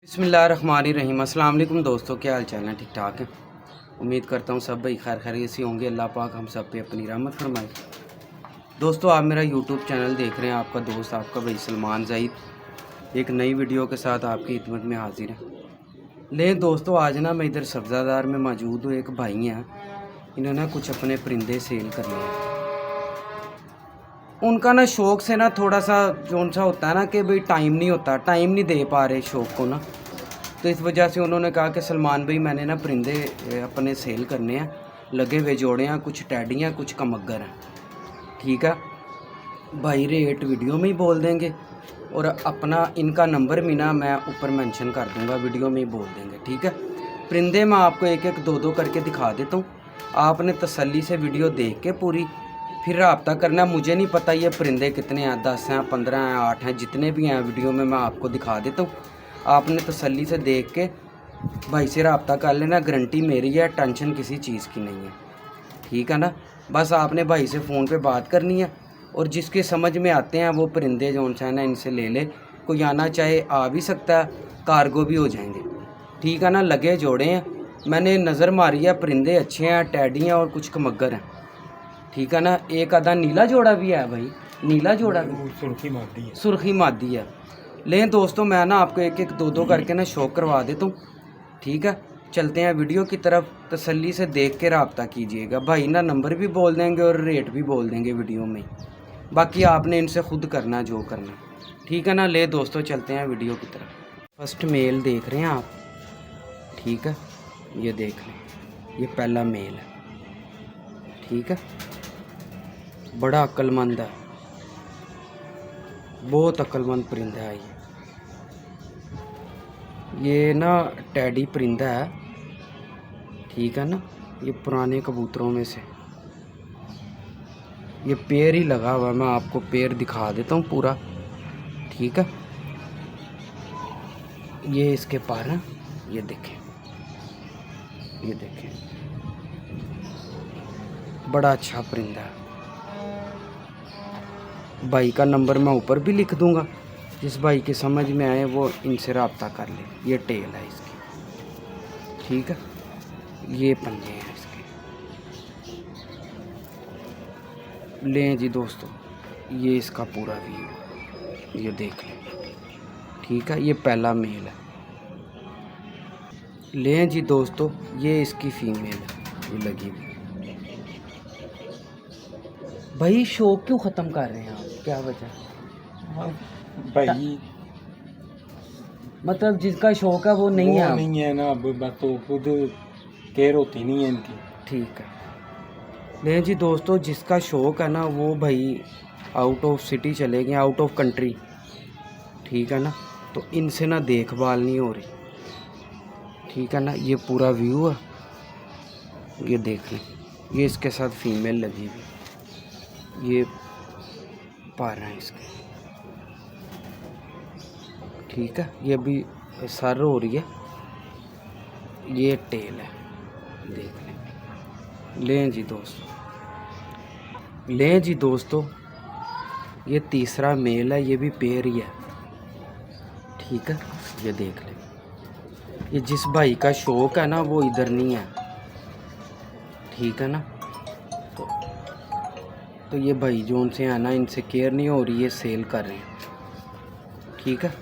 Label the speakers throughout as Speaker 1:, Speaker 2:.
Speaker 1: बिस्मिल्लाहिर्रहमानिर्रहीम। अस्सलाम वालेकुम दोस्तों, क्या हाल चाल है? ठीक ठाक है। उम्मीद करता हूँ सब भाई खैर खैरियत से होंगे। अल्लाह पाक हम सब पे अपनी रहमत फरमाए। दोस्तों, आप मेरा यूट्यूब चैनल देख रहे हैं। आपका दोस्त आपका भाई सलमान ज़ईद एक नई वीडियो के साथ आपकी खिदमत में हाजिर है। लेकिन दोस्तों, आज ना मैं इधर सब्ज़ादार में मौजूद हूँ। एक भाई हैं, इन्होंने कुछ अपने परिंदे सेल करने हैं। उनका ना शौक़ से ना थोड़ा सा जो सा होता है ना कि भाई टाइम नहीं दे पा रहे शौक़ को ना, तो इस वजह से उन्होंने कहा कि सलमान भाई मैंने ना परिंदे अपने सेल करने हैं। लगे हुए जोड़े हैं, कुछ टैडियाँ कुछ कमग्गर हैं। ठीक है भाई, रेट वीडियो में ही बोल देंगे और अपना इनका नंबर भी ना मैं ऊपर मेंशन कर दूंगा, वीडियो में ही बोल देंगे। ठीक है, परिंदे मैं आपको एक एक दो करके दिखा देता हूँ। आपने तसल्ली से वीडियो देख के पूरी फिर रब्ता करना। मुझे नहीं पता ये परिंदे कितने हैं, 10 हैं 15 हैं 8 हैं, जितने भी हैं वीडियो में मैं आपको दिखा देता हूँ। आपने तसल्ली से देख के भाई से रब्ता कर लेना। गारंटी मेरी है, टेंशन किसी चीज़ की नहीं है। ठीक है ना, बस आपने भाई से फ़ोन पे बात करनी है और जिसके समझ में आते हैं वो परिंदे जो है ना इनसे ले ले। कोई आना चाहे आ भी सकता है, कार्गो भी हो जाएंगे। ठीक है ना, लगे जोड़े हैं, मैंने नज़र मारी है, परिंदे अच्छे हैं, टैडी हैं और कुछ कमग्गर हैं। ठीक है ना, एक आधा नीला जोड़ा भी है भाई, नीला जोड़ा भी, सुर्खी मादी है। लेकिन दोस्तों, मैं ना आपको एक एक दो करके ना शो करवा देता हूँ। ठीक है, चलते हैं वीडियो की तरफ। तसल्ली से देख के रब्ता कीजिएगा। भाई ना नंबर भी बोल देंगे और रेट भी बोल देंगे वीडियो में। बाकी आपने इनसे खुद करना जो करना। ठीक है ना, ले दोस्तों चलते हैं वीडियो की तरफ। फर्स्ट मेल देख रहे हैं आप। ठीक है, ये देख लें, ये पहला मेल है। ठीक है, बड़ा अक्लमंद है, बहुत अक्लमंद परिंदा है ये ना टैडी परिंदा है। ठीक है ना, ये पुराने कबूतरों में से ये पैर ही लगा हुआ है। मैं आपको पैर दिखा देता हूँ पूरा। ठीक है, ये इसके पर हैं, ये देखें, ये देखें, बड़ा अच्छा परिंदा है। भाई का नंबर मैं ऊपर भी लिख दूंगा, जिस भाई के समझ में आए वो इनसे रब्ता कर ले। ये टेल है इसकी। ठीक है, ये पंजे हैं इसके। लें जी दोस्तों, ये इसका पूरा व्यू, ये देख लें। ठीक है, ये पहला मेल है। लें जी दोस्तों, ये इसकी फीमेल है, ये लगी हुई। भाई शौक क्यों ख़त्म कर रहे हैं आप, क्या वजह?
Speaker 2: भाई
Speaker 1: मतलब जिसका शौक है वो नहीं है,
Speaker 2: नहीं है ना, अब बस तो खुद केयर होती नहीं है इनकी।
Speaker 1: ठीक है, नहीं जी दोस्तों, जिसका शौक है ना वो भाई आउट ऑफ सिटी चले गए, आउट ऑफ कंट्री। ठीक है ना, तो इनसे ना देखभाल नहीं हो रही। ठीक है ना, ये पूरा व्यू है, ये देख लें। ये इसके साथ फीमेल लगी हुई, ये पार हैं इसके। ठीक है, ये भी सर हो रही है, ये टेल है, देख लें। लें जी दोस्तों, लें जी दोस्तों, ये तीसरा मेल है, ये भी पेयर ही है। ठीक है, ये देख लें। ये जिस भाई का शौक है ना वो इधर नहीं है। ठीक है ना, तो ये भाई जो उनसे है ना, इनसे केयर नहीं हो रही, ये सेल कर रहे हैं। ठीक है,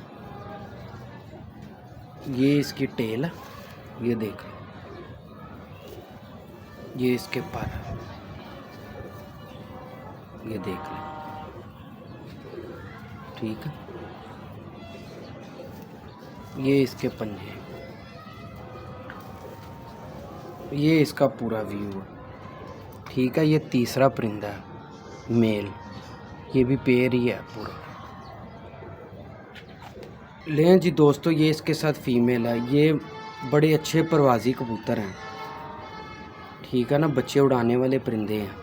Speaker 1: ये इसकी टेल है, ये देख लो, ये इसके पर, ये देख लो। ठीक है, ये इसके पंजे, ये इसका पूरा व्यू है। ठीक है, ये तीसरा परिंदा है, मेल, ये भी पेयर ही है पूरा। लें जी दोस्तों, ये इसके साथ फीमेल है। ये बड़े अच्छे परवाजी कबूतर हैं। ठीक है ना, बच्चे उड़ाने वाले परिंदे हैं,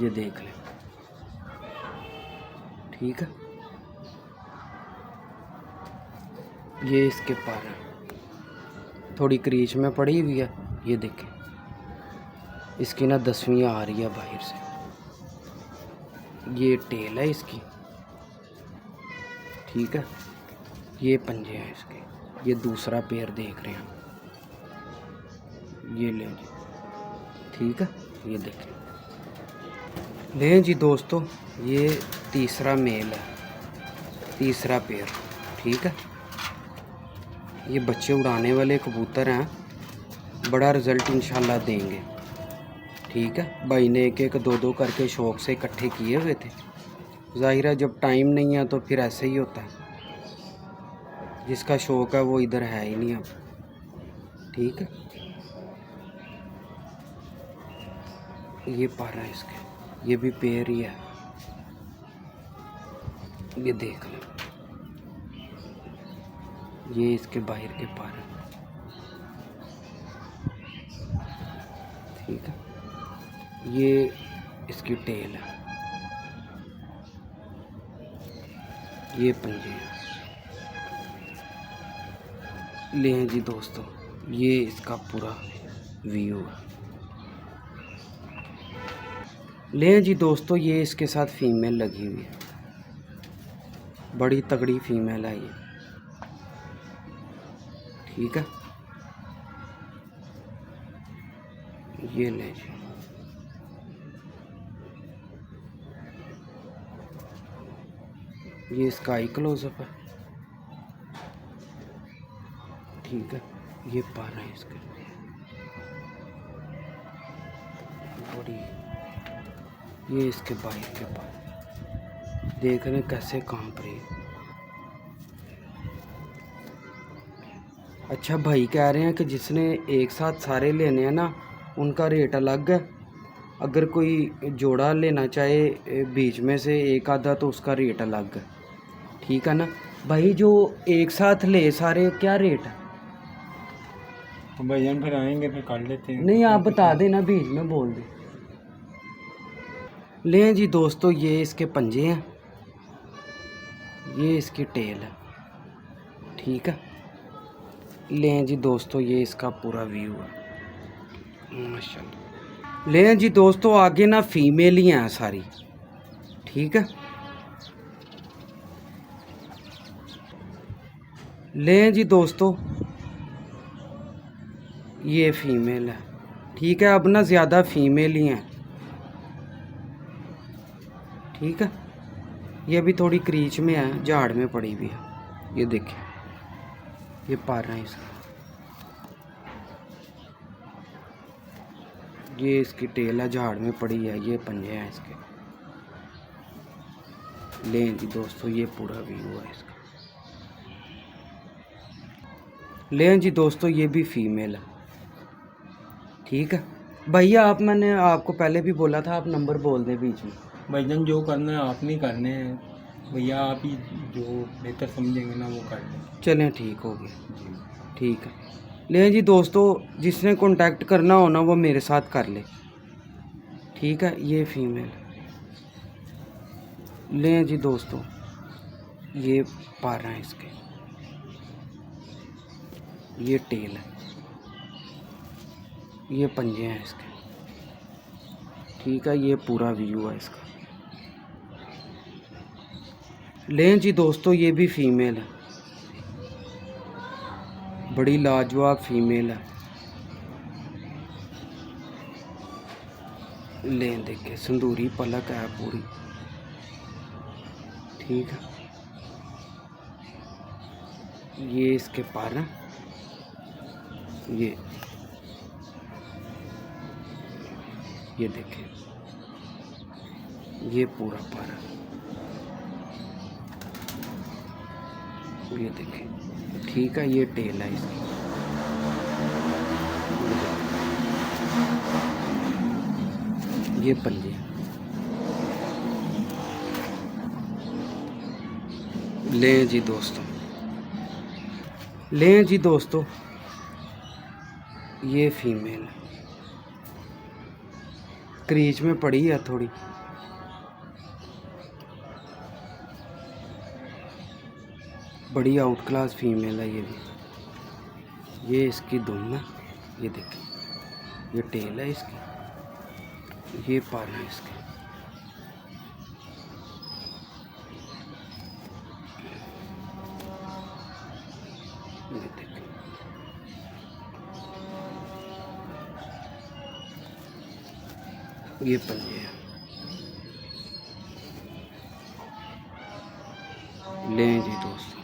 Speaker 1: ये देख लें। ठीक है, ये इसके पर है, थोड़ी क्रीच में पड़ी हुई है, ये देखें। इसकी ना 10वीं आ रही है बाहर से, ये टेल है इसकी। ठीक है, ये पंजे हैं इसके। ये दूसरा पेयर देख रहे हैं, ये लें जी, ठीक है, ये देखें। लें जी दोस्तों, ये तीसरा मेल है, तीसरा पेयर, ठीक है। ये बच्चे उड़ाने वाले कबूतर हैं, बड़ा रिज़ल्ट इंशाल्लाह देंगे, ठीक है। भाई ने एक एक दो दो करके शौक़ से इकट्ठे किए हुए थे। ज़ाहिर है जब टाइम नहीं है तो फिर ऐसे ही होता है, जिसका शौक़ है वो इधर है ही नहीं अब, ठीक है। ये पर है इसके, ये भी पेयर ही है, ये देख लो, ये इसके बाहर के पर है, ठीक है। ये इसकी टेल है, ये पंजे हैं। लें जी दोस्तों, ये इसका पूरा व्यू है। लें जी दोस्तों, ये इसके साथ फीमेल लगी हुई है, बड़ी तगड़ी फीमेल है ये, ठीक है। ये लें जी, ये इसका आई क्लोजअप है, ठीक है। ये पर है इसके बड़ी, ये इसके बाहर के पर, देख रहे हैं कैसे कांप रही है। अच्छा, भाई कह रहे हैं कि जिसने एक साथ सारे लेने हैं ना, उनका रेट अलग है। अगर कोई जोड़ा लेना चाहे बीच में से एक आधा तो उसका रेट अलग है, ठीक है ना भाई। जो एक साथ ले सारे, क्या रेट है?
Speaker 2: भैया फिर आएंगे फिर कर लेते हैं।
Speaker 1: नहीं, आप बता देना, बीच में बोल दे। लें जी दोस्तों, ये इसके पंजे हैं, ये इसकी टेल है, ठीक है। लें जी दोस्तों, ये इसका पूरा व्यू है माशाल्लाह। लें जी दोस्तों, आगे ना फीमेल ही हैं सारी, ठीक है। लें जी दोस्तों, ये फीमेल है, ठीक है। अब ना ज़्यादा फीमेल ही हैं, ठीक है। ये भी थोड़ी क्रीच में है, झाड़ में पड़ी हुई है, ये देखिए, ये पर है इसका, ये इसकी टेल है, झाड़ में पड़ी है, ये पंजे हैं इसके। लें जी दोस्तों, ये पूरा व्यू है इसका। लें जी दोस्तों, ये भी फीमेल है, ठीक है। भैया आप, मैंने आपको पहले भी बोला था, आप नंबर बोल दें बीच में।
Speaker 2: भाईजान जो करना है आप नहीं करने हैं भैया, आप ही जो बेहतर समझेंगे ना वो कर लें।
Speaker 1: चलें, ठीक हो गया, ठीक है। लें जी दोस्तों, जिसने कांटेक्ट करना हो ना वो मेरे साथ कर ले, ठीक है। ये फीमेल। लें जी दोस्तों, ये पर हैं इसके, ये टेल है, ये पंजे हैं इसके, ठीक है। ये पूरा व्यू है इसका। लें जी दोस्तों, ये भी फीमेल है, बड़ी लाजवाब फीमेल है। लें देखे, संदूरी पलक है पूरी, ठीक है। ये इसके पर हैं, ये देखें, ये पूरा पर है, ये देखें, ठीक है। ये टेल है इसकी, ये पंजे। लें जी दोस्तों, लें जी दोस्तों, ये फीमेल है, क्रीच में पड़ी है थोड़ी, बड़ी आउट क्लास फीमेल है ये भी। ये इसकी दुम है, ये देखिए, ये टेल है इसकी, ये पर है इसके। ये पंजे हैं। लें जी दोस्तों,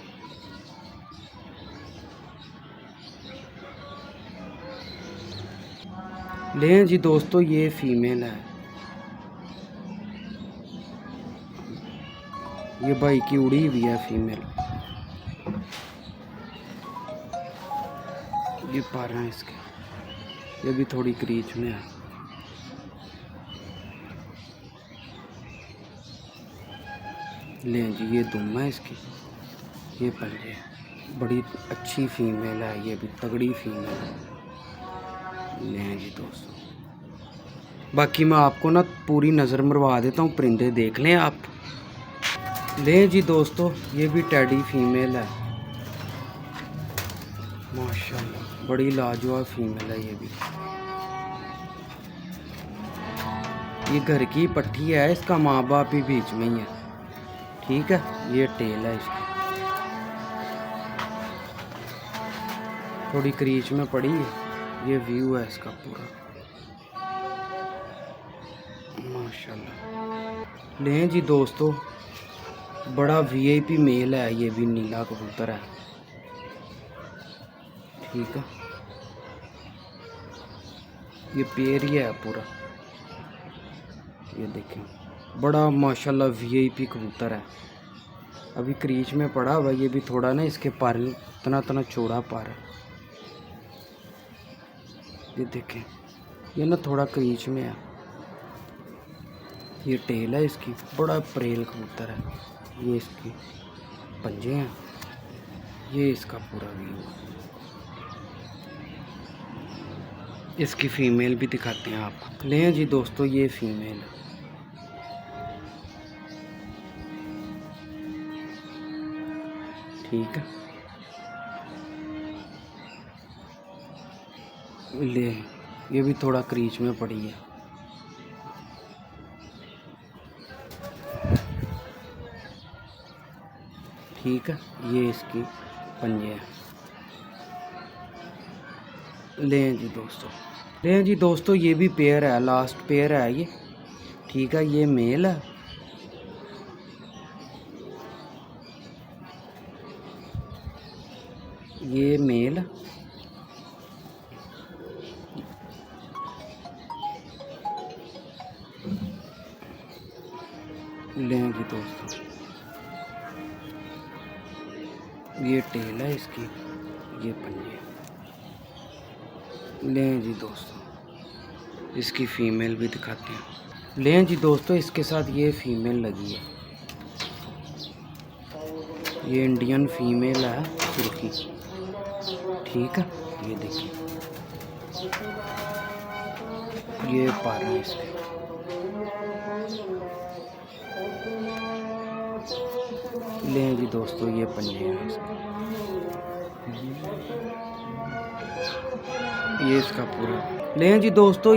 Speaker 1: लें जी दोस्तों, ये फीमेल है। ये भाई की उड़ी हुई है फीमेल। ये पर हैं इसके, ये भी थोड़ी क्रीच में है। लें जी, ये दुम है इसकी, ये पंजे हैं। बड़ी अच्छी फीमेल है, ये भी तगड़ी फीमेल है। लें जी दोस्तों, बाकी मैं आपको ना पूरी नज़र मरवा देता हूँ, परिंदे देख लें आप। लें जी दोस्तों, ये भी टैडी फीमेल है। माशाल्लाह बड़ी लाजवाब फीमेल है ये भी। ये घर की पट्टी है, इसका माँ बाप भी बीच में ही है। ठीक है, ये टेल है इसकी, थोड़ी क्रीच में पड़ी है। ये व्यू है इसका पूरा, माशाल्लाह। लें जी दोस्तों, बड़ा वीआईपी मेल है, ये भी नीला कबूतर है। ठीक है, ये पेड़ ही है पूरा। ये देखें, बड़ा माशाल्लाह वीआईपी कबूतर है। अभी क्रीच में पड़ा हुआ, ये भी थोड़ा ना इसके पर तना चौड़ा पर है। ये देखें, ये ना थोड़ा क्रीच में है। ये टेल है इसकी, बड़ा प्रेल कबूतर है। ये इसकी पंजे हैं। ये इसका पूरा व्यू है। इसकी फीमेल भी दिखाते हैं आपको। लें जी दोस्तों, ये फीमेल है। ठीक है, ले, ये भी थोड़ा क्रीच में पड़ी है। ठीक है, ये इसकी पंजे हैं। लें जी दोस्तों, लें जी दोस्तों, ये भी पेयर है, लास्ट पेयर है ये। ठीक है, ये मेल है। ये मेल, लें जी दोस्तों, ये टेल है इसकी, ये पंजे। लें जी दोस्तों, इसकी फीमेल भी दिखाते हैं। लें जी दोस्तों, इसके साथ ये फीमेल लगी है। ये इंडियन फीमेल है तुर्की। ठीक है, ये देखिए, ये पर है इसके। लें जी दोस्तों, ये पंजे हैं इसके। ये इसका पूरा। लें जी दोस्तों,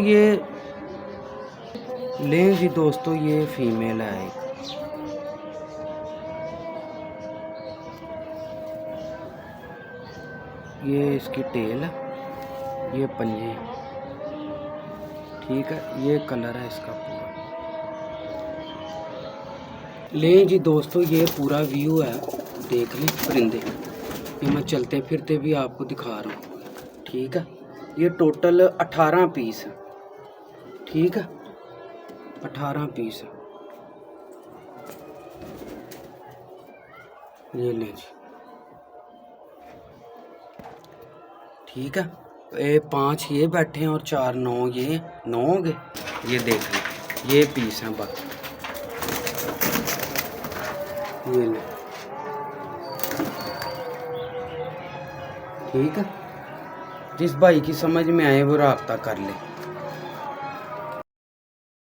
Speaker 1: लें जी दोस्तों, ये फीमेल है एक। ये इसकी टेल है, ये पंजे। ठीक है, ये कलर है इसका पूरा। लें जी दोस्तों, ये पूरा व्यू है, देख लें परिंदे। ये मैं चलते फिरते भी आपको दिखा रहा हूँ। ठीक है, ये टोटल 18 पीस है। ठीक है, 18 पीस है। ये लें जी। ठीक है, ये 5 ये बैठे हैं और 4 9, ये 9 हो गए। ये देख लें, ये पीस हैं बाकी। ये ले। ठीक है, जिस भाई की समझ में आए वो राब्ता कर ले।